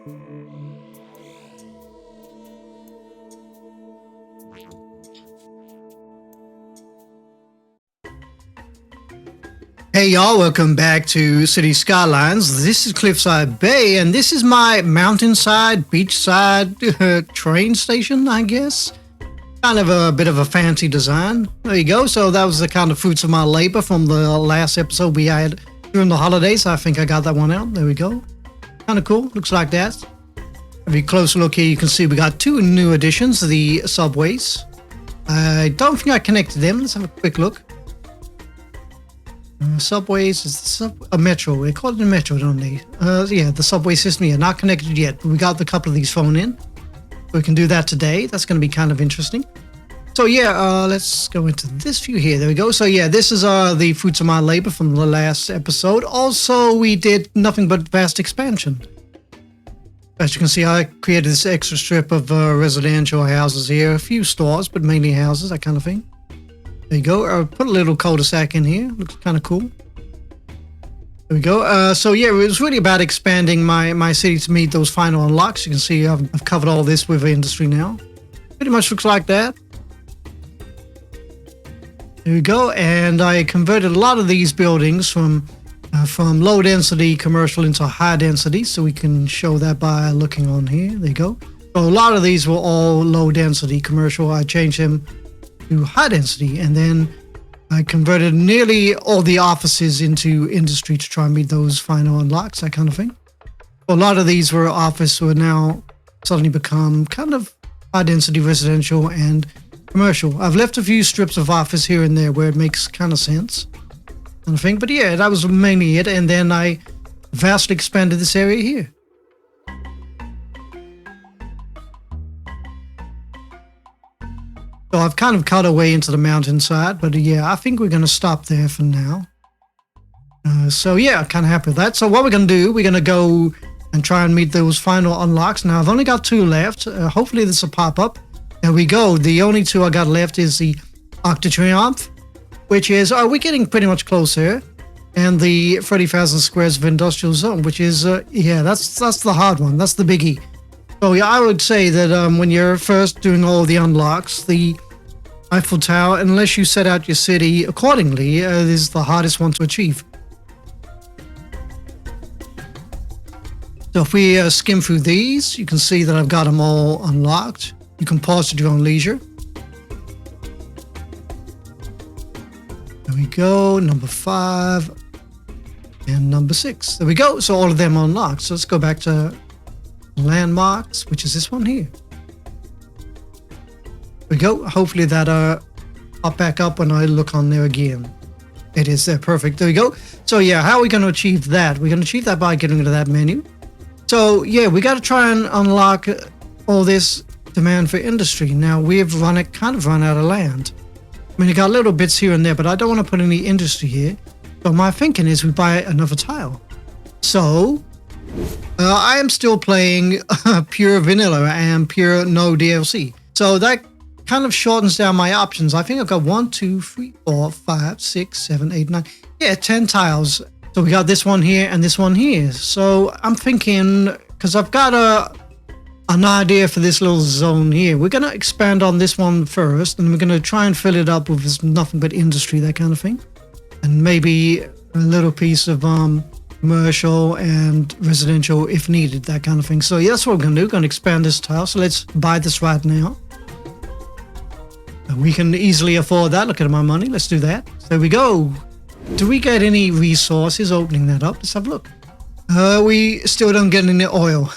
Hey y'all, welcome back to City Skylines. This is Cliffside Bay, and this is my mountainside, beachside train station, I guess. Kind of a bit of a fancy design. There you go. So that was the kind of fruits of my labor from the last episode we had during the holidays. I think I got that one out. There we go. Kind of cool. Looks like that. If you close look here, you can see we got two new additions, the subways. I don't think I connected them. Let's have a quick look. Subways is a metro. They call it a metro, don't they? Yeah, the subway system. Yeah, not connected yet. But we got a couple of these phone in. We can do that today. That's going to be kind of interesting. So yeah, let's go into this view here. There we go. So yeah, this is the fruits of my labor from the last episode. Also, we did nothing but vast expansion. As you can see, I created this extra strip of residential houses here. A few stores, but mainly houses, that kind of thing. There you go. I put a little cul-de-sac in here. Looks kind of cool. There we go. So yeah, it was really about expanding my city to meet those final unlocks. You can see I've covered all this with industry now. Pretty much looks like that. There we go. And I converted a lot of these buildings from low density commercial into high density. So we can show that by looking on here. There you go. So a lot of these were all low density commercial. I changed them to high density, and then I converted nearly all the offices into industry to try and meet those final unlocks, that kind of thing. A lot of these were office who are now suddenly become kind of high density residential and commercial. I've left a few strips of office here and there where it makes kind of sense, kind of thing. But yeah, that was mainly it. And then I vastly expanded this area here. So I've kind of cut away into the mountainside, but yeah, I think we're going to stop there for now. So yeah, kind of happy with that. So what we're going to do, we're going to go and try and meet those final unlocks. Now I've only got two left. Hopefully this will pop up. There we go. The only two I got left is the Triomphe, which is, we're getting pretty much close here. And the 30,000 squares of industrial zone, which is, yeah, that's the hard one. That's the biggie. So yeah, I would say that when you're first doing all the unlocks, the Eiffel Tower, unless you set out your city accordingly, is the hardest one to achieve. So if we skim through these, you can see that I've got them all unlocked. You can pause at your own leisure. There we go, number 5 and number 6. There we go. So all of them are unlocked. So let's go back to landmarks, which is this one here. There we go. Hopefully that pop back up when I look on there again. It is there. Perfect. There we go. So yeah, how are we going to achieve that? We're going to achieve that by getting into that menu. So yeah, we got to try and unlock all this demand for industry. Now we've kind of run out of land. I mean, you got little bits here and there, but I don't want to put any industry here. So my thinking is we buy another tile. So I am still playing pure vanilla and pure no DLC. So that kind of shortens down my options. I think I've got 1, 2, 3, 4, 5, 6, 7, 8, 9. Yeah, 10 tiles. So we got this one here and this one here. So I'm thinking, because I've got an idea for this little zone here. We're going to expand on this one first, and we're going to try and fill it up with nothing but industry, that kind of thing. And maybe a little piece of commercial and residential if needed, that kind of thing. So yeah, that's what we're going to do. We're going to expand this tile. So let's buy this right now. We can easily afford that. Look at my money. Let's do that. So there we go. Do we get any resources opening that up? Let's have a look. We still don't get any oil.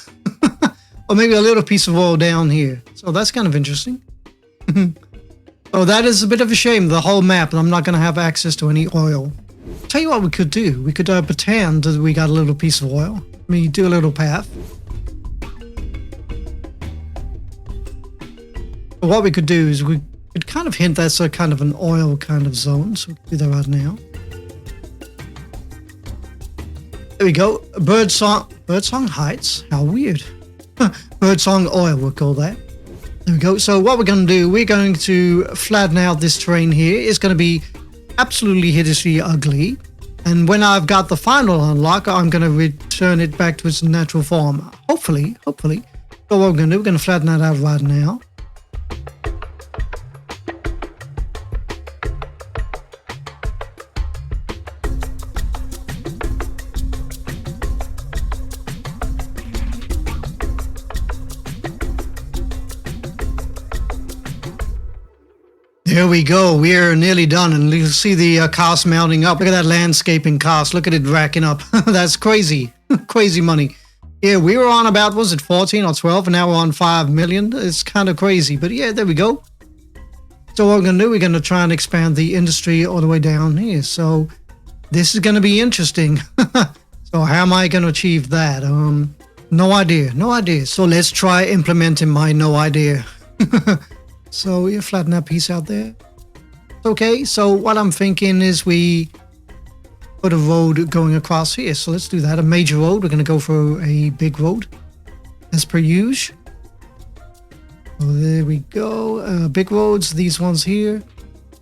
Or maybe a little piece of oil down here. So that's kind of interesting. Oh, that is a bit of a shame, the whole map, and I'm not going to have access to any oil. Tell you what we could do. We could pretend that we got a little piece of oil. I mean, do a little path. But what we could do is we could kind of hint that's a kind of an oil kind of zone. So we can do that right now. There we go. Birdsong Heights. How weird. Birdsong oil, we'll call that. There we go. So what we're going to do, we're going to flatten out this terrain here. It's going to be absolutely hideously ugly. And when I've got the final unlock, I'm going to return it back to its natural form. Hopefully. So what we're going to do, we're going to flatten that out right now. There we go. We're nearly done, and you see the cost mounting up. Look at that landscaping cost. Look at it racking up. That's crazy. Crazy money. Yeah, we were on about, was it 14 or 12, and now we're on 5 million. It's kind of crazy, but yeah, there we go. So what we're going to do, we're going to try and expand the industry all the way down here. So this is going to be interesting. So how am I going to achieve that? No idea. So let's try implementing my no idea. So you flatten that piece out there. Okay, so what I'm thinking is we put a road going across here. So let's do that. A major road. We're going to go for a big road as per usual. Oh, there we go. Big roads, these ones here.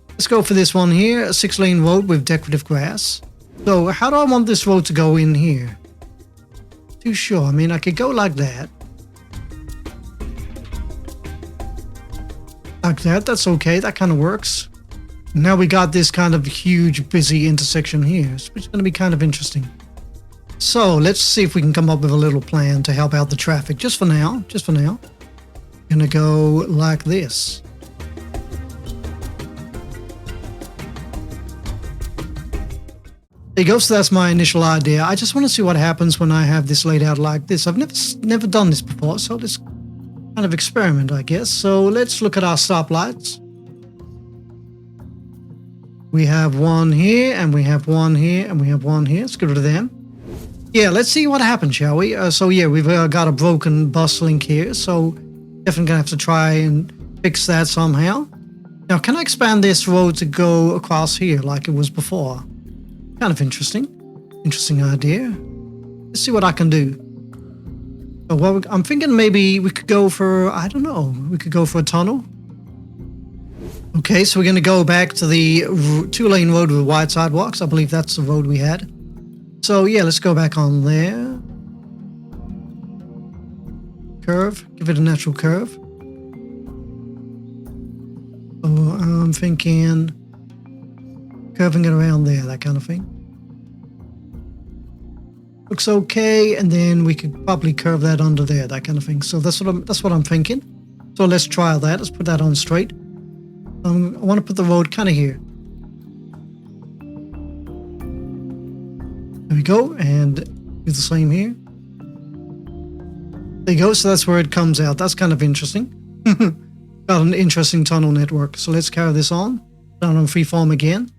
Let's go for this one here. A 6-lane road with decorative grass. So how do I want this road to go in here? Too sure. I mean, I could go like that. Like that, that's okay, that kind of works. Now we got this kind of huge busy intersection here, which is going to be kind of interesting. So let's see if we can come up with a little plan to help out the traffic, just for now. Gonna go like this. There you go, so that's my initial idea. I just want to see what happens when I have this laid out like this. I've never done this before, so let's kind of experiment, I guess. So let's look at our stoplights. We have one here, and we have one here, and we have one here. Let's get rid of them. Yeah, let's see what happens, shall we? So yeah, we've got a broken bus link here, so definitely gonna have to try and fix that somehow. Now, can I expand this road to go across here like it was before? Kind of interesting. Interesting idea. Let's see what I can do. Well, I'm thinking maybe we could go for, I don't know, we could go for a tunnel. Okay, so we're going to go back to the 2-lane road with wide sidewalks. I believe that's the road we had. So yeah, let's go back on there. Curve, give it a natural curve. So I'm thinking curving it around there, that kind of thing. Looks okay, and then we could probably curve that under there, that kind of thing. So that's what I'm thinking. So let's try that. Let's put that on straight. I want to put the road kind of here. There we go, and do the same here. There you go. So that's where it comes out. That's kind of interesting. Got an interesting tunnel network. So let's carry this on. Down on freeform again.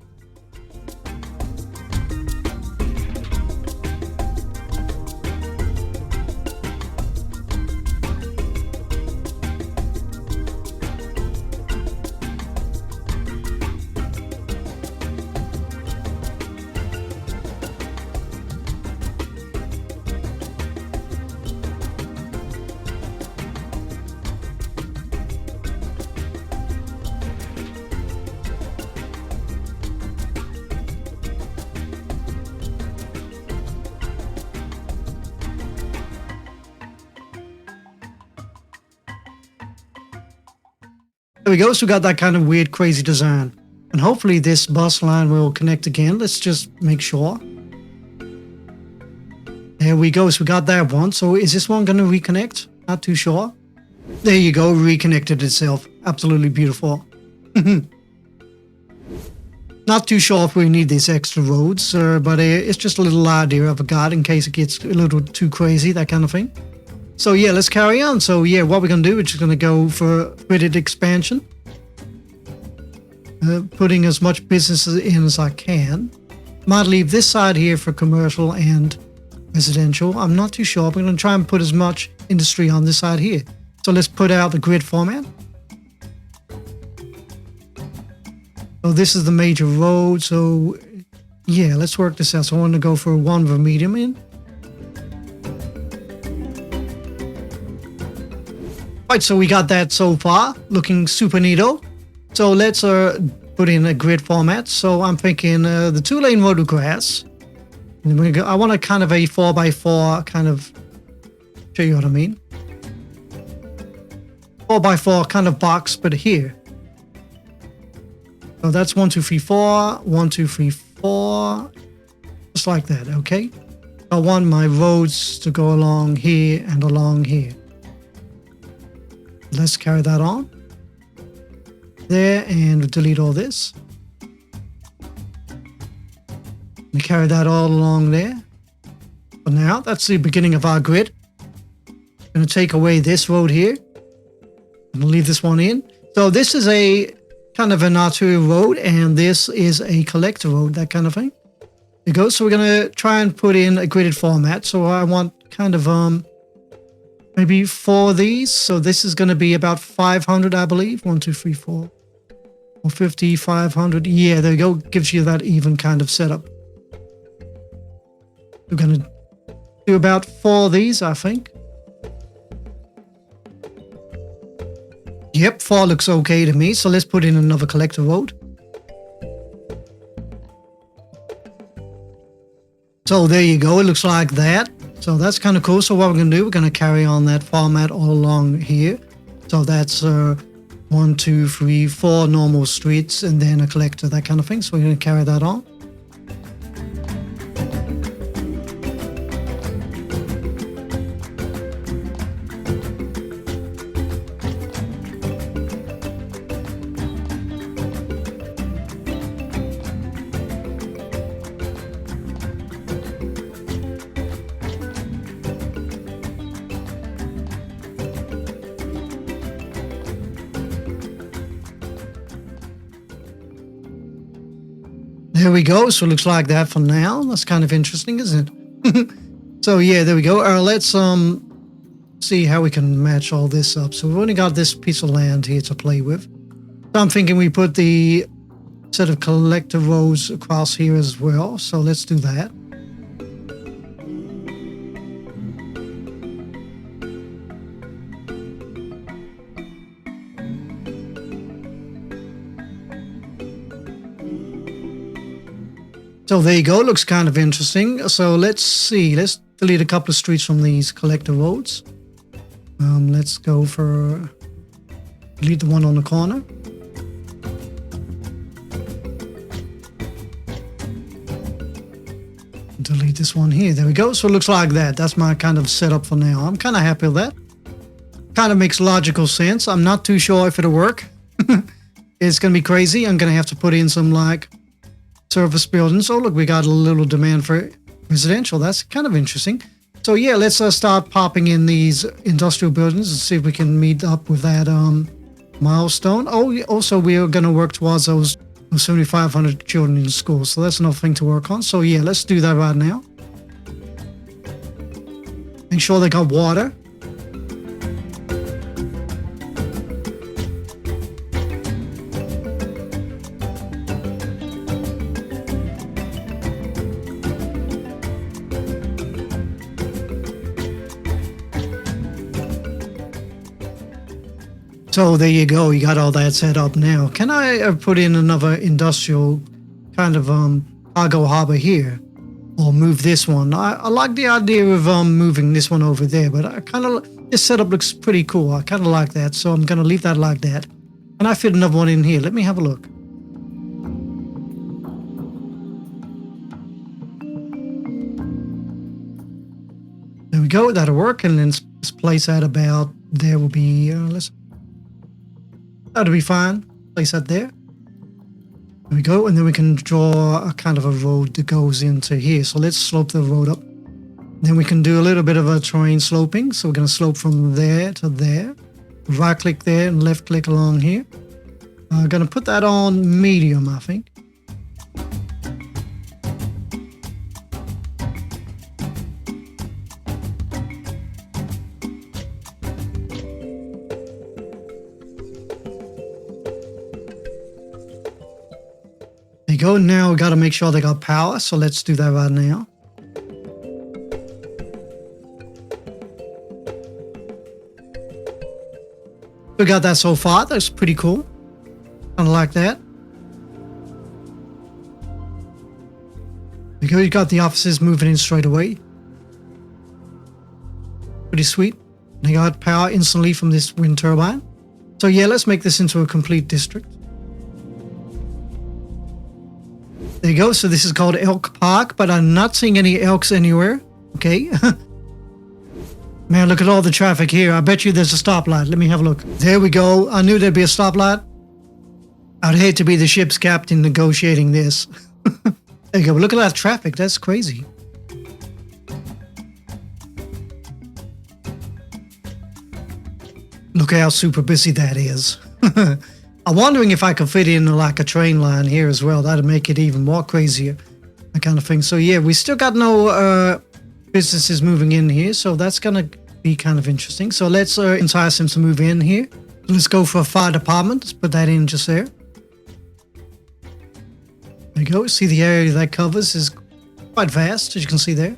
There we go, so we got that kind of weird, crazy design. And hopefully this bus line will connect again. Let's just make sure. There we go, so we got that one. So is this one going to reconnect? Not too sure. There you go, reconnected itself. Absolutely beautiful. Not too sure if we need these extra roads, but it's just a little idea I've got in case it gets a little too crazy, that kind of thing. So yeah, let's carry on. So yeah, what we're going to do, we're just going to go for gridded expansion. Putting as much business in as I can. Might leave this side here for commercial and residential. I'm not too sure. I'm going to try and put as much industry on this side here. So let's put out the grid format. So this is the major road. So yeah, let's work this out. So I want to go for one with a medium in. Right, so we got that so far, looking super neato. So let's put in a grid format. So I'm thinking the 2-lane road with grass. And then I want a kind of a 4x4 kind of Show you what I mean. 4x4 kind of box, but here. So that's 1, 2, 3, 4. 1, 2, 3, 4. Just like that, okay? I want my roads to go along here and along here. Let's carry that on. There, and delete all this. And carry that all along there. For now, that's the beginning of our grid. I'm going to take away this road here. I'm going to leave this one in. So this is a kind of an arterial road, and this is a collector road, that kind of thing. There you go. So we're going to try and put in a gridded format. So I want kind of maybe 4 of these. So this is going to be about 500, I believe. 1, 2, 3, 4. 450, 500. Yeah, there you go. Gives you that even kind of setup. We're going to do about 4 of these, I think. Yep, 4 looks okay to me. So let's put in another collector road. So there you go. It looks like that. So that's kind of cool. So what we're going to do, we're going to carry on that format all along here. So that's 1, 2, 3, 4 normal streets and then a collector, that kind of thing. So we're going to carry that on. There we go. So it looks like that for now. That's kind of interesting, isn't it? So yeah, there we go. Let's see how we can match all this up. So we've only got this piece of land here to play with. So I'm thinking we put the set of collector rows across here as well. So let's do that. So there you go. Looks kind of interesting. So let's see. Let's delete a couple of streets from these collector roads. Let's go for delete the one on the corner. Delete this one here. There we go. So it looks like that. That's my kind of setup for now. I'm kind of happy with that. Kind of makes logical sense. I'm not too sure if it'll work. It's going to be crazy. I'm going to have to put in some like service buildings. Oh, look, we got a little demand for residential. That's kind of interesting. So yeah, let's start popping in these industrial buildings and see if we can meet up with that milestone. Oh, also we are going to work towards those 7,500 children in school. So that's another thing to work on. So yeah, let's do that right now. Make sure they got water. So there you go. You got all that set up now. Can I put in another industrial kind of cargo harbor here? Or move this one? I like the idea of moving this one over there, but I kind of, this setup looks pretty cool. I kind of like that. So I'm going to leave that like that. And I fit another one in here. Let me have a look. There we go. That'll work. And then let's place that about, there will be, that'll be fine. Place that there. There we go. And then we can draw a kind of a road that goes into here. So let's slope the road up. Then we can do a little bit of a terrain sloping. So we're going to slope from there to there. Right click there and left click along here. I'm going to put that on medium, I think. There you go. Now we got to make sure they got power. So let's do that right now. We got that so far. That's pretty cool. Kind of like that. There you go. You got the offices moving in straight away. Pretty sweet. They got power instantly from this wind turbine. So yeah, let's make this into a complete district. There you go. So this is called Elk Park, but I'm not seeing any elks anywhere. Okay. Man, look at all the traffic here. I bet you there's a stoplight. Let me have a look. There we go. I knew there'd be a stoplight. I'd hate to be the ship's captain negotiating this. There you go. Look at that traffic. That's crazy. Look how super busy that is. I'm wondering if I could fit in like a train line here as well. That'd make it even more crazier. That kind of thing. So yeah, we still got no businesses moving in here. So that's going to be kind of interesting. So let's entice them to move in here. Let's go for a fire department. Let's put that in just there. There you go. See, the area that covers is quite vast, as you can see there.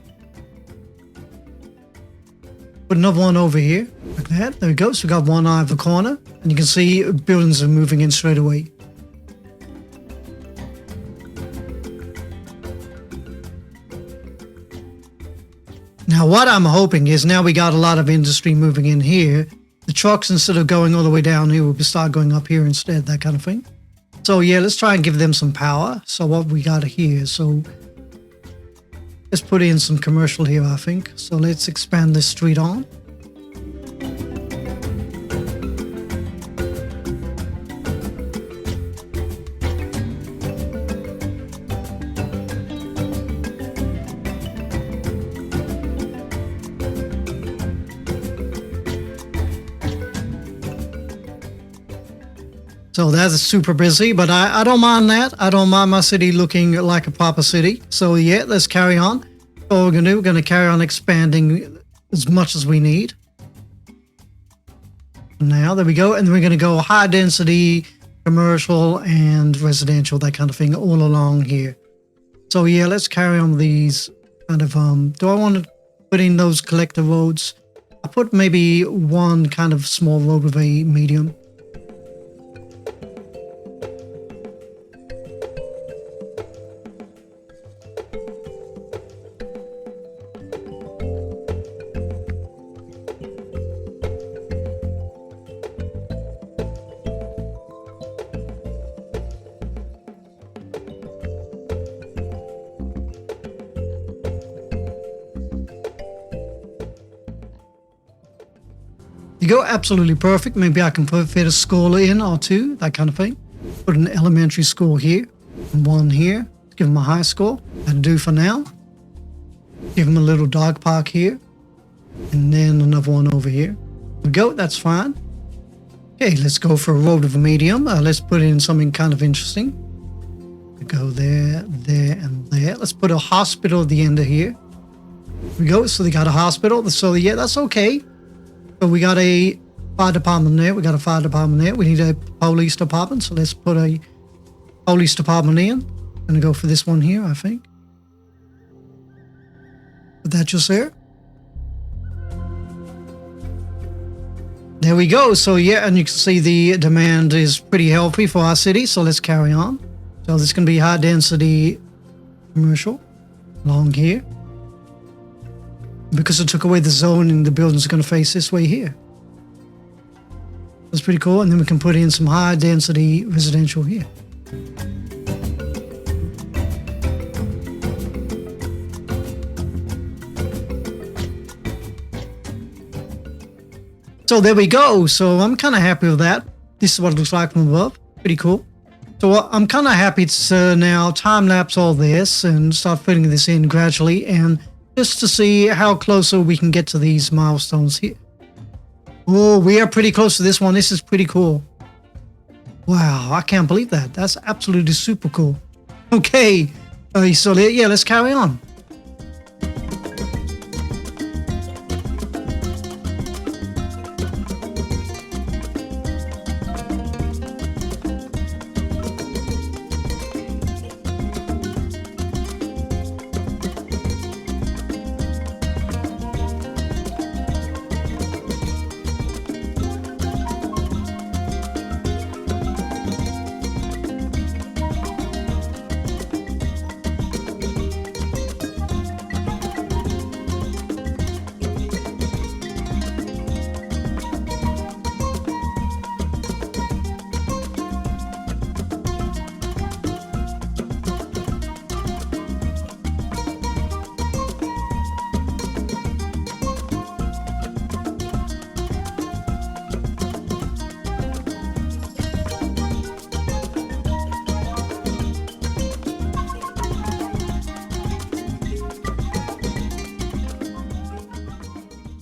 Put another one over here, like that. There we go. So we got one eye of the corner, and you can see buildings are moving in straight away. Now, what I'm hoping is now we got a lot of industry moving in here. The trucks, instead of going all the way down here, will start going up here instead, that kind of thing. So yeah, let's try and give them some power. So what we got here, so let's put in some commercial here, I think. So let's expand this street on. So that's super busy, but I don't mind that. I don't mind my city looking like a proper city. So yeah, let's carry on. So what we're going to do, we're going to carry on expanding as much as we need. Now, there we go. And then we're going to go high density, commercial, and residential, that kind of thing, all along here. So yeah, let's carry on these kind of, do I want to put in those collector roads? I'll put maybe one kind of small road with a medium. You go, absolutely perfect. Maybe I can fit a school in or two, that kind of thing. Put an elementary school here, and one here. Give them a high school. That'll do for now. Give them a little dog park here, and then another one over here. There we go, that's fine. Okay, let's go for a road of a medium. Let's put in something kind of interesting. We go there, there, and there. Let's put a hospital at the end of here. There we go, so they got a hospital. So yeah, that's okay. So we got a fire department there. We got a fire department there. We need a police department. So let's put a police department in. I'm going to go for this one here, I think. Put that just there. There we go. So yeah, and you can see the demand is pretty healthy for our city. So let's carry on. So this is going to be high density commercial along here. Because it took away the zone and the buildings are going to face this way here. That's pretty cool. And then we can put in some high density residential here. So there we go. So I'm kind of happy with that. This is what it looks like from above. Pretty cool. So I'm kind of happy to now time lapse all this and start putting this in gradually, and just to see how closer we can get to these milestones here. Oh, we are pretty close to this one. This is pretty cool. Wow, I can't believe that. That's absolutely super cool. Okay, so yeah, let's carry on.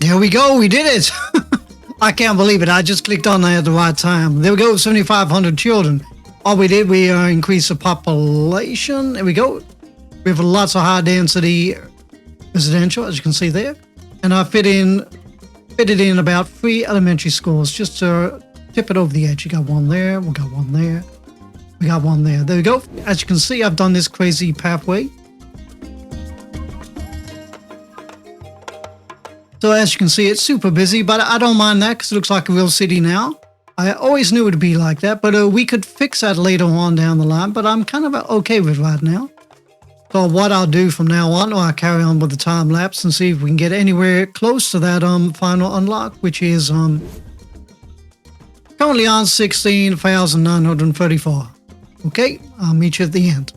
There we go. We did it. I can't believe it. I just clicked on there at the right time. There we go. 7,500 children. All we did, we increased the population. There we go. We have lots of high density residential, as you can see there. And I fitted in about 3 elementary schools just to tip it over the edge. You got one there. We got one there. We got one there. There we go. As you can see, I've done this crazy pathway. So as you can see, it's super busy, but I don't mind that because it looks like a real city now. I always knew it would be like that, but we could fix that later on down the line, but I'm kind of okay with it right now. So what I'll do from now on, I'll carry on with the time lapse and see if we can get anywhere close to that final unlock, which is currently on 16,934. Okay, I'll meet you at the end.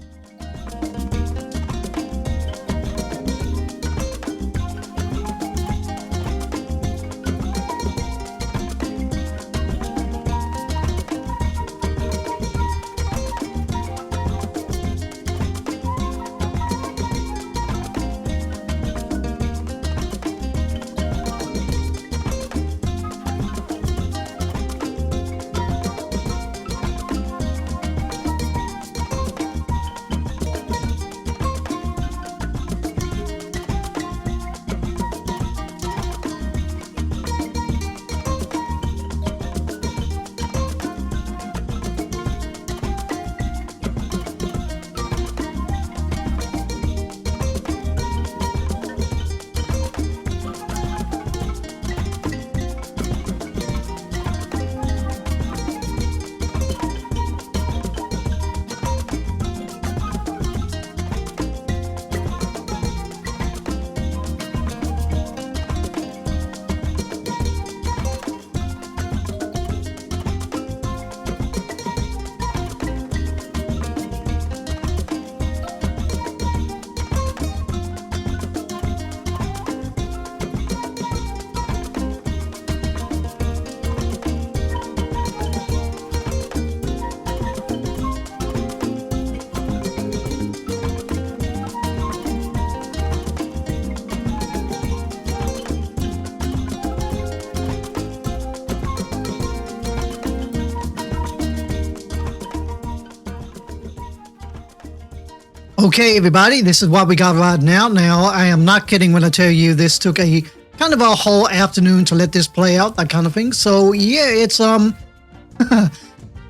Okay, everybody, this is what we got right now. Now, I am not kidding when I tell you this took a kind of a whole afternoon to let this play out, that kind of thing. So, yeah, it's, yeah,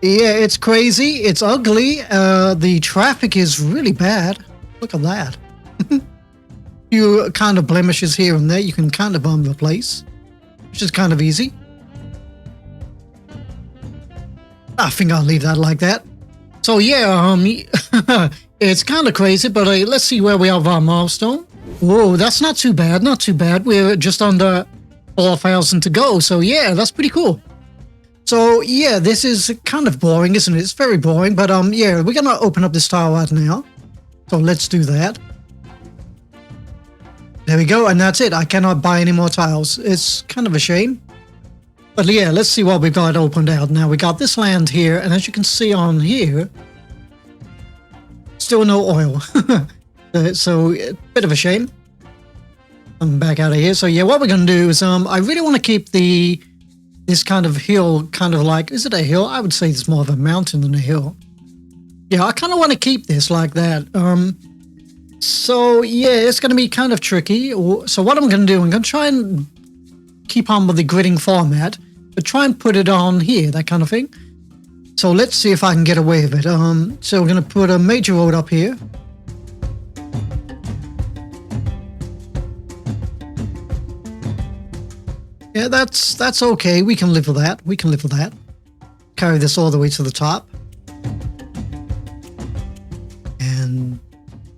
it's crazy. It's ugly. The traffic is really bad. Look at that. Few kind of blemishes here and there. You can kind of replace, which is kind of easy. I think I'll leave that like that. So, yeah, it's kind of crazy, but let's see where we are with our milestone. Whoa, that's not too bad, not too bad. We're just under 4,000 to go, so yeah, that's pretty cool. So yeah, this is kind of boring, isn't it? It's very boring, but yeah, we're gonna open up this tile right now. So let's do that. There we go, and that's it. I cannot buy any more tiles. It's kind of a shame. But yeah, let's see what we've got opened out. Now we got this land here, and as you can see on here, still no oil. So a bit of a shame. I'm back out of here. So yeah, what we're gonna do is I really want to keep this kind of hill, kind of like, is it a hill? I would say it's more of a mountain than a hill. Yeah, I kind of want to keep this like that. So yeah, it's gonna be kind of tricky. So what I'm gonna do, I'm gonna try and keep on with the gridding format, but try and put it on here, that kind of thing. So let's see if I can get away with it. So we're going to put a major road up here. Yeah, that's okay. We can live with that. We can live with that. Carry this all the way to the top. And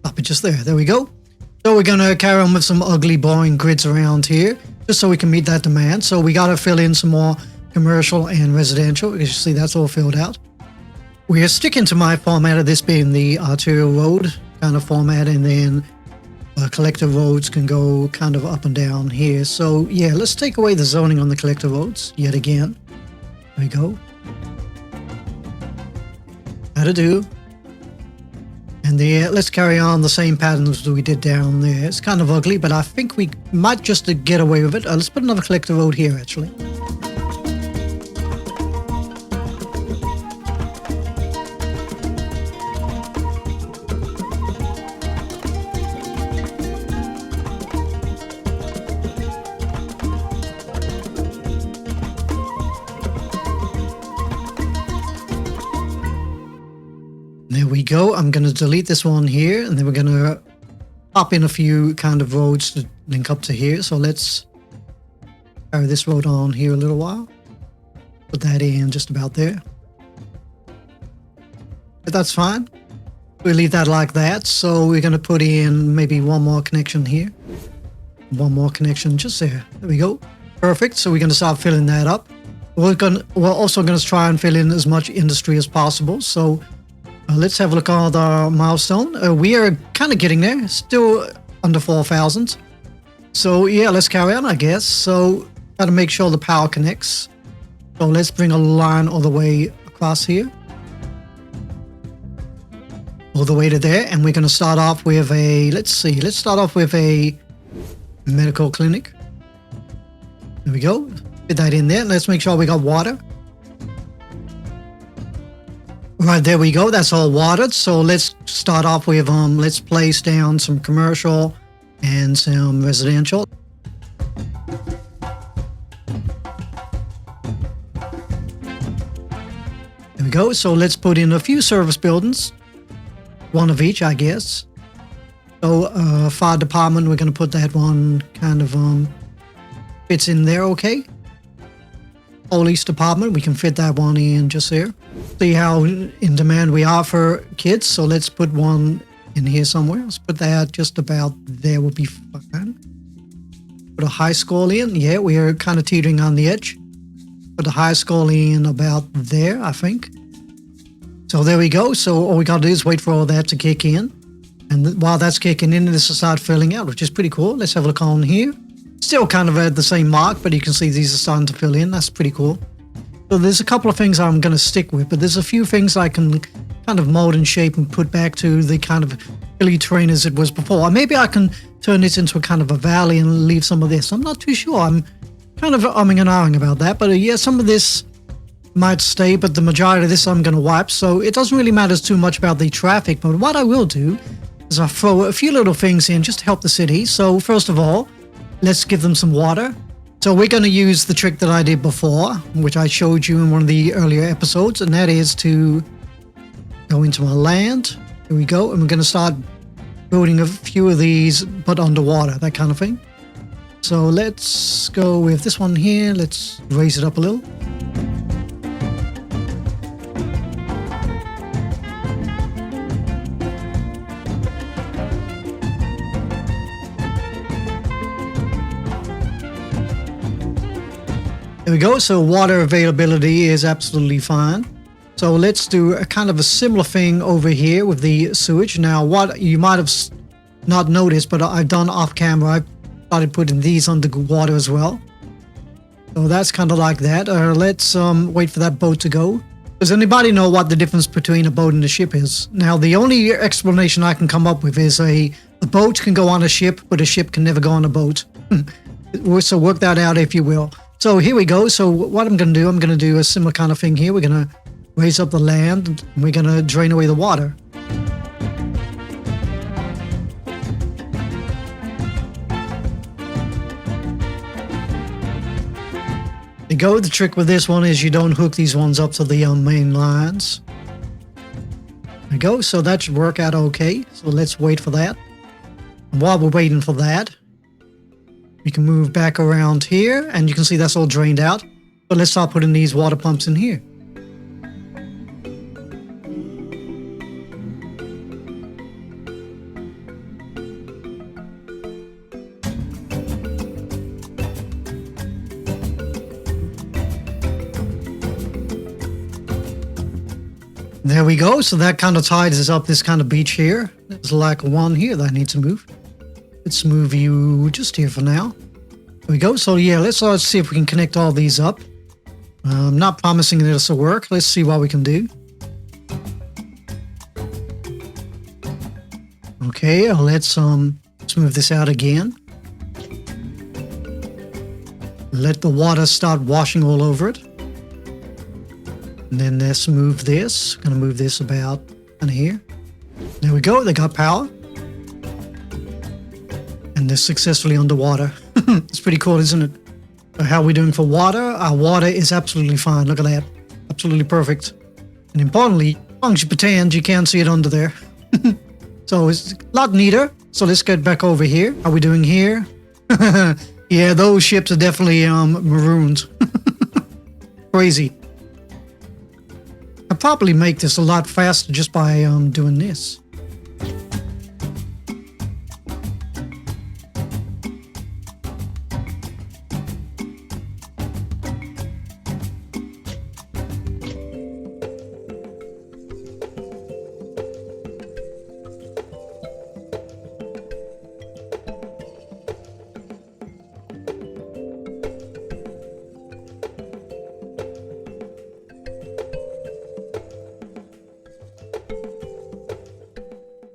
up it just there. There we go. So we're going to carry on with some ugly, boring grids around here, just so we can meet that demand. So we got to fill in some more commercial and residential. As you see, that's all filled out. We are sticking to my format of this being the arterial road kind of format, and then collector roads can go kind of up and down here. So yeah, let's take away the zoning on the collector roads yet again. There we go. How to do. And let's carry on the same pattern as we did down there. It's kind of ugly, but I think we might just get away with it. Let's put another collector road here, actually. There we go. I'm going to delete this one here, and then we're going to pop in a few kind of roads to link up to here. So let's carry this road on here a little while. Put that in just about there. But that's fine. We'll leave that like that. So we're going to put in maybe one more connection here. One more connection just there. There we go. Perfect. So we're going to start filling that up. We're also going to try and fill in as much industry as possible. So let's have a look at our milestone. We are kind of getting there, still under 4,000. So yeah, let's carry on, I guess. So got to make sure the power connects. So let's bring a line all the way across here. All the way to there. And we're going to start off with let's start off with a medical clinic. There we go. Fit that in there. Let's make sure we got water. Right, there we go. That's all watered. So let's start off with, let's place down some commercial and some residential. There we go. So let's put in a few service buildings. One of each, I guess. So fire department, we're going to put that one kind of fits in there, okay. Police department, we can fit that one in just there. See how in demand we are for kids. So let's put one in here somewhere. Let's put that just about there will be fine. Put a high school in. Yeah, we are kind of teetering on the edge. Put a high school in about there, I think. So there we go. So all we got to do is wait for all that to kick in. And while that's kicking in, this will start filling out, which is pretty cool. Let's have a look on here. Still kind of at the same mark, but you can see these are starting to fill in. That's pretty cool. So there's a couple of things I'm going to stick with, but there's a few things I can kind of mold and shape and put back to the kind of hilly terrain as it was before. Or maybe I can turn this into a kind of a valley and leave some of this. I'm not too sure. I'm kind of umming and ahhing about that. But yeah, some of this might stay, but the majority of this I'm going to wipe. So it doesn't really matter too much about the traffic. But what I will do is I'll throw a few little things in just to help the city. So first of all, let's give them some water. So we're going to use the trick that I did before, which I showed you in one of the earlier episodes, and that is to go into our land. Here we go. And we're going to start building a few of these, but underwater, that kind of thing. So let's go with this one here. Let's raise it up a little. There we go. So water availability is absolutely fine. So let's do a kind of a similar thing over here with the sewage. Now, what you might have not noticed, but I've done off camera, I started putting these underwater as well. So that's kind of like that. Let's wait for that boat to go. Does anybody know what the difference between a boat and a ship is? Now, the only explanation I can come up with is a boat can go on a ship, but a ship can never go on a boat. So work that out if you will. So here we go. So what I'm going to do a similar kind of thing here. We're going to raise up the land and we're going to drain away the water. There you go. The trick with this one is you don't hook these ones up to the main lines. There you go. So that should work out okay. So let's wait for that. And while we're waiting for that, we can move back around here and you can see that's all drained out. But let's start putting these water pumps in here. There we go. So that kind of ties us up this kind of beach here. There's like one here that I need to move. Let's move you just here for now. There we go. So yeah, let's see if we can connect all these up. I'm not promising this will work. Let's see what we can do. Okay, let's move this out again. Let the water start washing all over it. And then let's move this. Gonna move this about kind of here. There we go, they got power. And they're successfully underwater. It's pretty cool, isn't it? So how are we doing for water? Our water is absolutely fine. Look at that. Absolutely perfect. And importantly, as long as you pretend you can't see it under there. So it's a lot neater. So let's get back over here. How are we doing here? Yeah, those ships are definitely marooned. Crazy. I'll probably make this a lot faster just by doing this.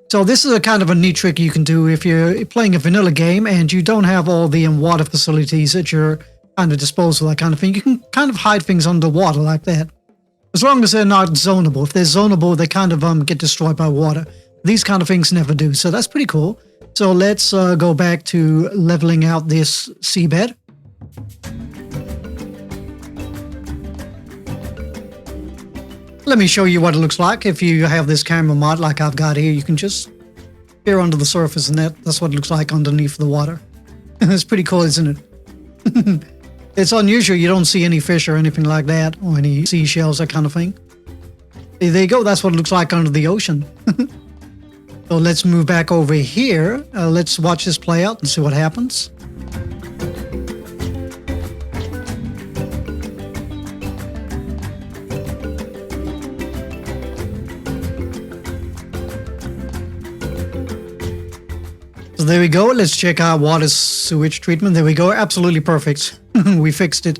So this is a kind of a neat trick you can do if you're playing a vanilla game and you don't have all the water facilities at your kind of disposal, that kind of thing. You can kind of hide things underwater like that. As long as they're not zonable. If they're zonable, they kind of get destroyed by water. These kind of things never do. So that's pretty cool. So let's go back to leveling out this seabed. Let me show you what it looks like. If you have this camera mod like I've got here, you can just peer under the surface and that's what it looks like underneath the water. It's pretty cool, isn't it? It's unusual. You don't see any fish or anything like that, or any seashells, that kind of thing. There you go. That's what it looks like under the ocean. So let's move back over here. Let's watch this play out and see what happens. So there we go. Let's check our water sewage treatment. There we go. Absolutely perfect. We fixed it.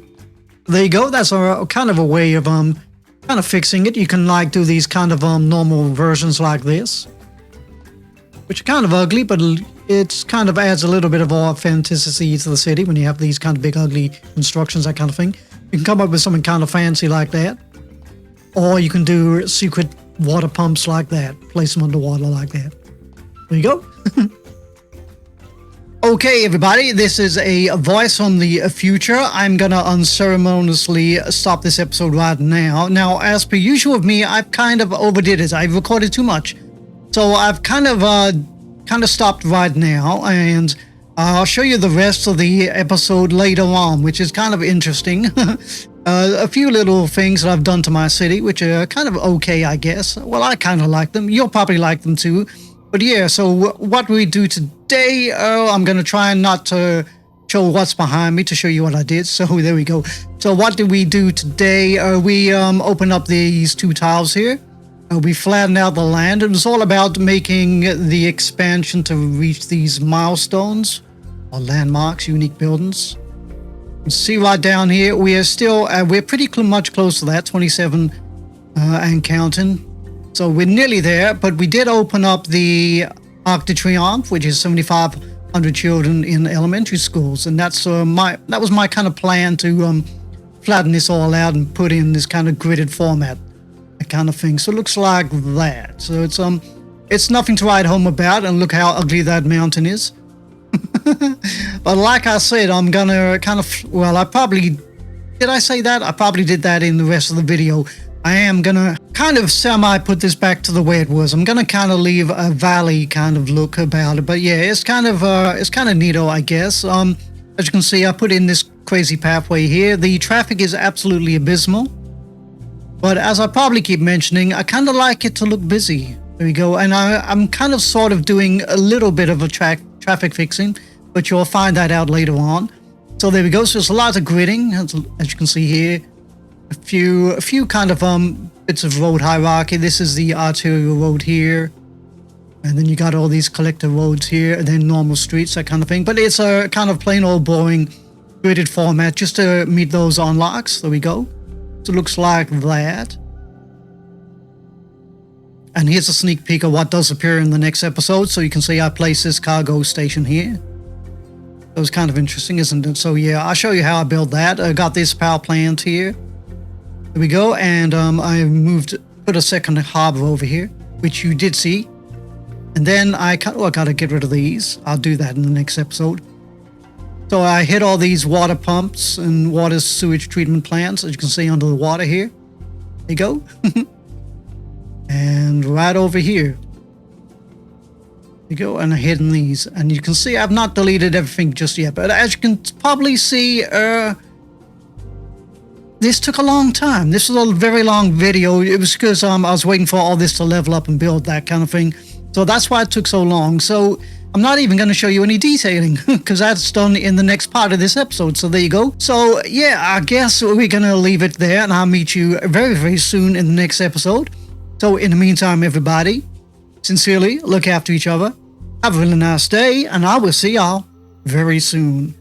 There you go. That's a kind of a way of kind of fixing it. You can like do these kind of normal versions like this, which are kind of ugly, but it's kind of adds a little bit of authenticity to the city when you have these kind of big ugly constructions, that kind of thing. You can come up with something kind of fancy like that, or you can do secret water pumps like that. Place them underwater like that. There you go. Okay, everybody, this is a voice from the future. I'm gonna unceremoniously stop this episode right now. Now, as per usual of me, I've kind of overdid it. I've recorded too much. So I've kind of stopped right now, and I'll show you the rest of the episode later on, which is kind of interesting. A few little things that I've done to my city, which are kind of okay, I guess. Well, I kind of like them. You'll probably like them too. But yeah, so what we do today, I'm going to try not to show what's behind me to show you what I did. So there we go. So what did we do today? We opened up these two tiles here. We flattened out the land. It was all about making the expansion to reach these milestones or landmarks, unique buildings. You see right down here, we are still, we're pretty much close to that, 27 and counting. So we're nearly there, but we did open up the Arc de Triomphe, which is 7,500 children in elementary schools, and that was my kind of plan to flatten this all out and put in this kind of gridded format, that kind of thing. So it looks like that. So it's nothing to write home about, and look how ugly that mountain is. But like I said, I'm gonna kind of, well, did I say that? I probably did that in the rest of the video. I am gonna kind of put this back to the way it was. I'm gonna kind of leave a valley kind of look about it, but yeah, it's kind of neato, I guess. As you can see, I put in this crazy pathway here. The traffic is absolutely abysmal, but as I probably keep mentioning, I kind of like it to look busy. There we go, and I'm kind of sort of doing a little bit of a traffic fixing, but you'll find that out later on. So there we go. So there's a lot of gridding, as you can see here. A few kind of bits of road hierarchy. This is the arterial road here, and then you got all these collector roads here, and then normal streets, that kind of thing. But it's a kind of plain old boring gridded format just to meet those unlocks. There we go. So it looks like that. And here's a sneak peek of what does appear in the next episode. So you can see I placed this cargo station here. It was kind of interesting, isn't it? So yeah, I'll show you how I built that. I got this power plant here. There we go. And I put a second harbor over here, which you did see. And then I gotta get rid of these. I'll do that in the next episode. So I hit all these water pumps and water sewage treatment plants, as you can see under the water here. There you go. And right over here. There you go, and I hidden these. And you can see I've not deleted everything just yet. But as you can probably see, this took a long time. This was a very long video. It was because I was waiting for all this to level up and build, that kind of thing. So that's why it took so long. So I'm not even going to show you any detailing because that's done in the next part of this episode. So there you go. So yeah, I guess we're going to leave it there, and I'll meet you very, very soon in the next episode. So in the meantime, everybody, sincerely look after each other. Have a really nice day, and I will see y'all very soon.